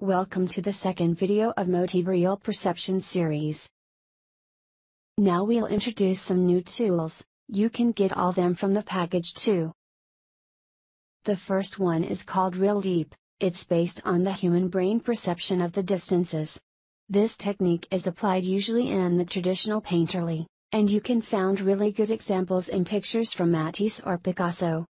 Welcome to the second video of Motiva RealPerception series. Now we'll introduce some new tools. You can get all them from the package 2. The first one is called RealDeep. It's based on the human brain perception of the distances. This technique is applied usually in the traditional painterly, and you can find really good examples in pictures from Matisse or Picasso.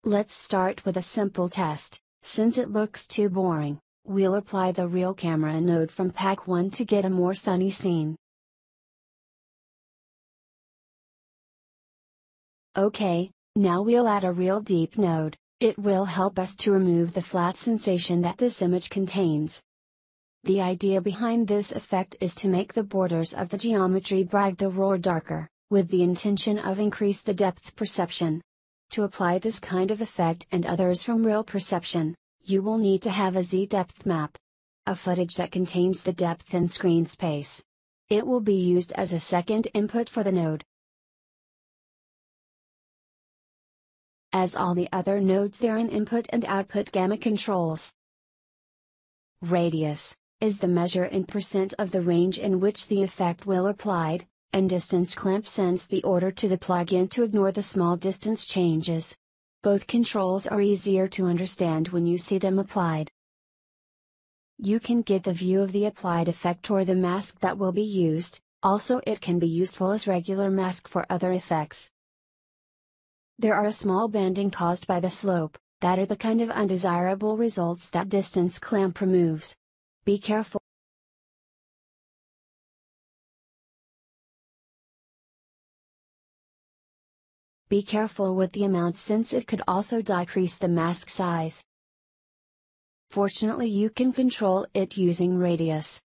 Let's start with a simple test. Since it looks too boring, we'll apply the Real Camera node from Pack2 to get a more sunny scene. Okay, now we'll add a RealDeep node. It will help us to remove the flat sensation that this image contains. The idea behind this effect is to make the borders of the geometry brighter or darker, with the intention of increase the depth perception. To apply this kind of effect and others from RealPerception, you will need to have a Z-depth map, a footage that contains the depth and screen space. It will be used as a second input for the node. As all the other nodes, there are an input and output gamma controls. Radius is the measure in percent of the range in which the effect will applied, and distance clamp sends the order to the plugin to ignore the small distance changes. Both controls are easier to understand when you see them applied. You can get the view of the applied effect or the mask that will be used, also it can be useful as regular mask for other effects. There are a small banding caused by the slope, that are the kind of undesirable results that distance clamp removes. Be careful. Be careful with the amount since it could also decrease the mask size. Fortunately, you can control it using radius.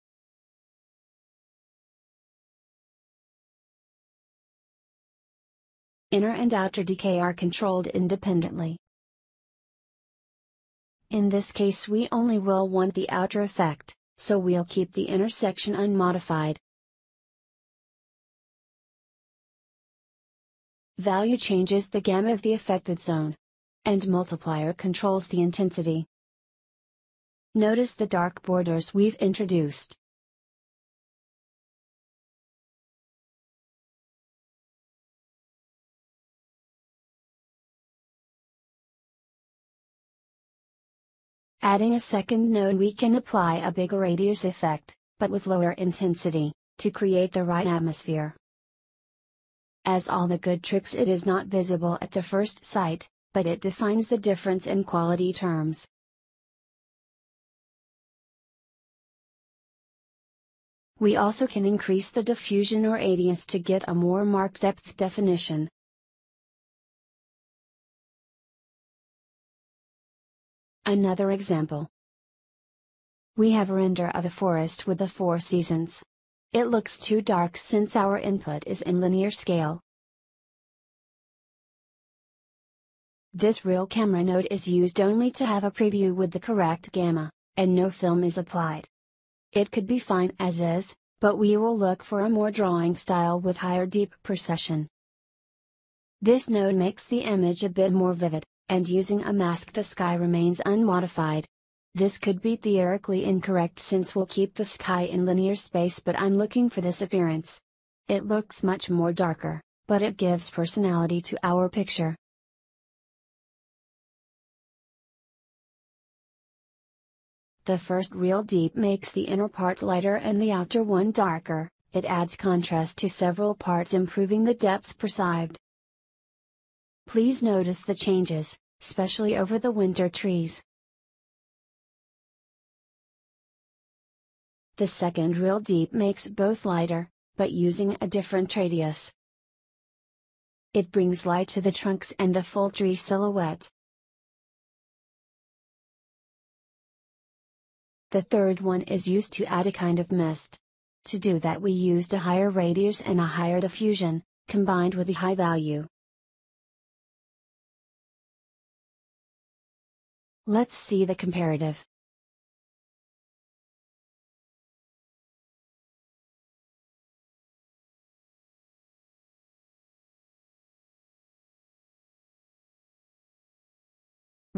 Inner and outer decay are controlled independently. In this case we only will want the outer effect, so we'll keep the inner section unmodified. Value changes the gamma of the affected zone. And multiplier controls the intensity. Notice the dark borders we've introduced. Adding a second node, we can apply a bigger radius effect, but with lower intensity, to create the right atmosphere. As all the good tricks, it is not visible at the first sight, but it defines the difference in quality terms. We also can increase the diffusion or radiance to get a more marked depth definition. Another example. We have a render of a forest with the 4 seasons. It looks too dark since our input is in linear scale. This Real Camera node is used only to have a preview with the correct gamma, and no film is applied. It could be fine as is, but we will look for a more drawing style with higher deep perception. This node makes the image a bit more vivid, and using a mask the sky remains unmodified. This could be theoretically incorrect since we'll keep the sky in linear space, but I'm looking for this appearance. It looks much more darker, but it gives personality to our picture. The first RealDeep makes the inner part lighter and the outer one darker. It adds contrast to several parts, improving the depth perceived. Please notice the changes, especially over the winter trees. The second RealDeep makes both lighter, but using a different radius. It brings light to the trunks and the full tree silhouette. The third one is used to add a kind of mist. To do that we used a higher radius and a higher diffusion, combined with a high value. Let's see the comparative.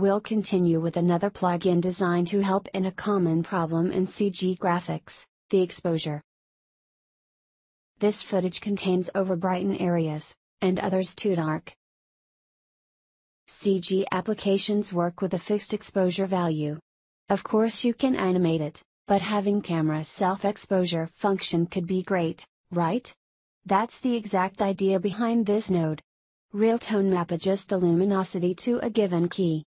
We'll continue with another plugin designed to help in a common problem in CG graphics, the exposure. This footage contains overbrighten areas, and others too dark. CG applications work with a fixed exposure value. Of course you can animate it, but having camera self-exposure function could be great, right? That's the exact idea behind this node. RealTonemap adjusts the luminosity to a given key.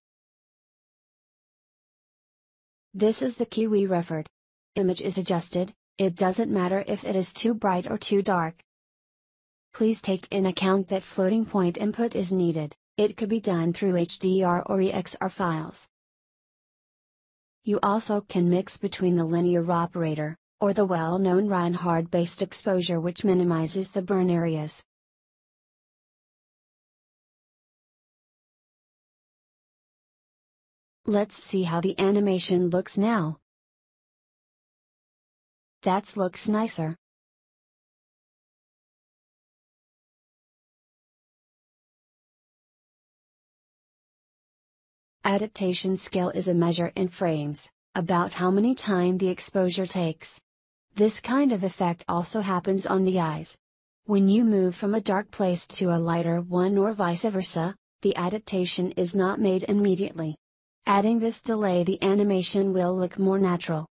This is the key we referred. Image is adjusted, it doesn't matter if it is too bright or too dark. Please take in account that floating point input is needed, it could be done through HDR or EXR files. You also can mix between the linear operator, or the well-known Reinhardt-based exposure which minimizes the burn areas. Let's see how the animation looks now. That looks nicer. Adaptation scale is a measure in frames, about how many time the exposure takes. This kind of effect also happens on the eyes. When you move from a dark place to a lighter one or vice versa, the adaptation is not made immediately. Adding this delay, the animation will look more natural.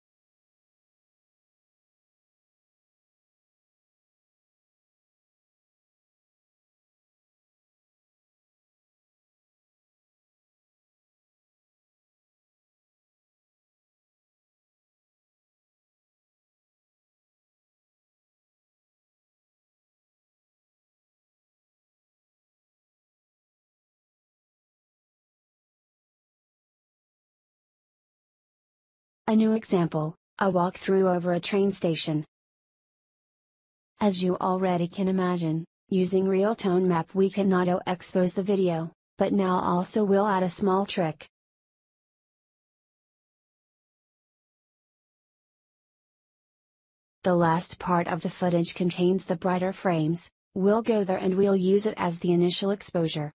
A new example, a walkthrough over a train station. As you already can imagine, using RealTonemap we can auto-expose the video, but now also we'll add a small trick. The last part of the footage contains the brighter frames, we'll go there and we'll use it as the initial exposure.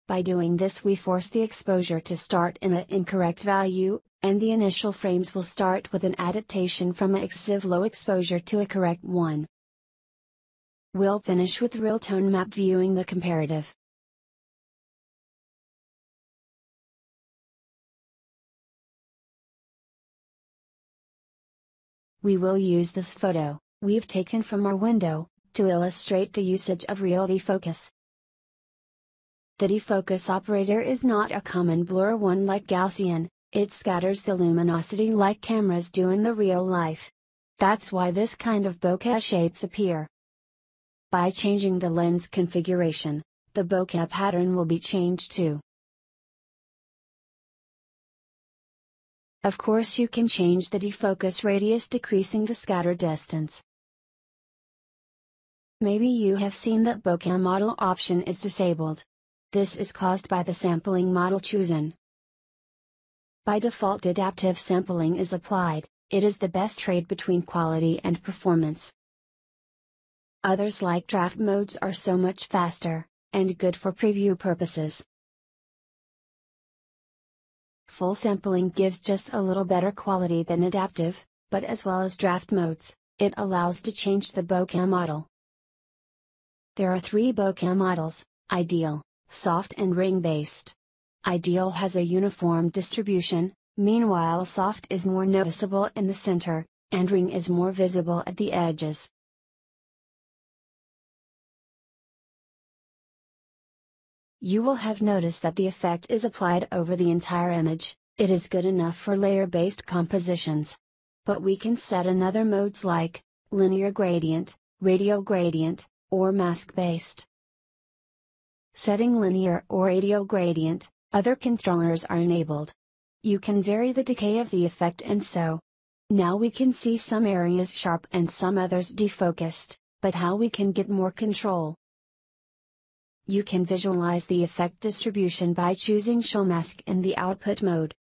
By doing this we force the exposure to start in an incorrect value, and the initial frames will start with an adaptation from an excessive low exposure to a correct one. We'll finish with RealTonemap viewing the comparative. We will use this photo, we've taken from our window, to illustrate the usage of RealDefocus. The defocus operator is not a common blur one like Gaussian, it scatters the luminosity like cameras do in the real life. That's why this kind of bokeh shapes appear. By changing the lens configuration, the bokeh pattern will be changed too. Of course you can change the defocus radius decreasing the scatter distance. Maybe you have seen that bokeh model option is disabled. This is caused by the sampling model chosen. By default adaptive sampling is applied, it is the best trade between quality and performance. Others like draft modes are so much faster, and good for preview purposes. Full sampling gives just a little better quality than adaptive, but as well as draft modes, it allows to change the bokeh model. There are 3 bokeh models: ideal, soft and ring-based. Ideal has a uniform distribution, meanwhile soft is more noticeable in the center, and ring is more visible at the edges. You will have noticed that the effect is applied over the entire image, it is good enough for layer-based compositions. But we can set another modes like linear gradient, radial gradient, or mask-based. Setting linear or radial gradient, other controllers are enabled. You can vary the decay of the effect and so. Now we can see some areas sharp and some others defocused, but how we can get more control? You can visualize the effect distribution by choosing Show Mask in the output mode.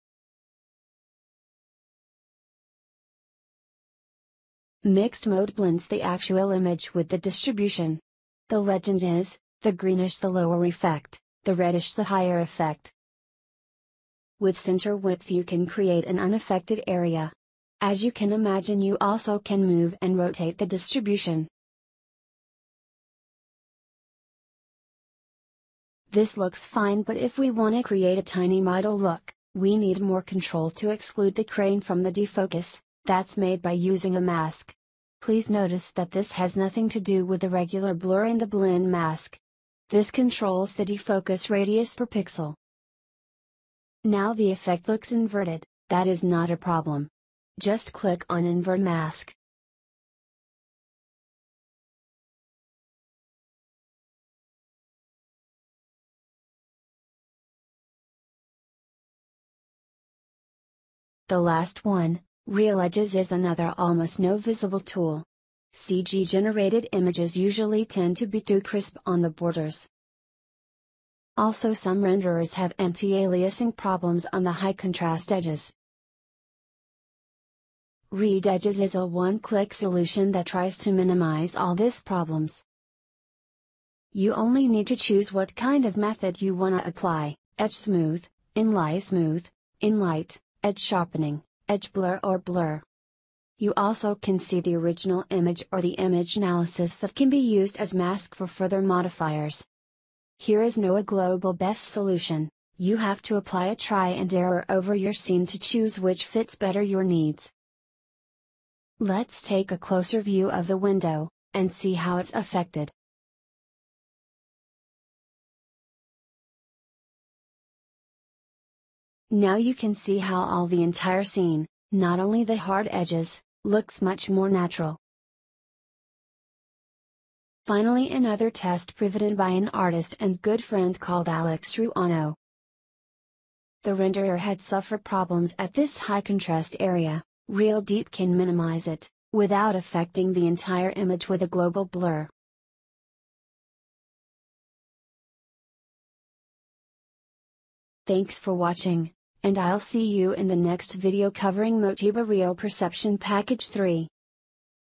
Mixed mode blends the actual image with the distribution. The legend is, the greenish the lower effect, the reddish the higher effect. With center width you can create an unaffected area. As you can imagine, you also can move and rotate the distribution. This looks fine, but if we want to create a tiny model look, we need more control to exclude the crane from the defocus. That's made by using a mask. Please notice that this has nothing to do with the regular blur and a blend mask. This controls the defocus radius per pixel. Now the effect looks inverted. That is not a problem. Just click on Invert Mask. The last one, RealEdges, is another almost no visible tool. CG generated images usually tend to be too crisp on the borders. Also, some renderers have anti-aliasing problems on the high contrast edges. RealEdges is a one-click solution that tries to minimize all these problems. You only need to choose what kind of method you want to apply: edge smooth, inlay smooth, inlight, edge sharpening, edge blur, or blur. You also can see the original image or the image analysis that can be used as mask for further modifiers. Here is no global best solution. You have to apply a try and error over your scene to choose which fits better your needs. Let's take a closer view of the window, and see how it's affected. Now you can see how all the entire scene, not only the hard edges, looks much more natural. Finally, another test pivoted by an artist and good friend called Alex Ruano. The renderer had suffered problems at this high contrast area. RealDeep can minimize it, without affecting the entire image with a global blur. Thanks for watching, and I'll see you in the next video covering Motiva RealPerception Package 3.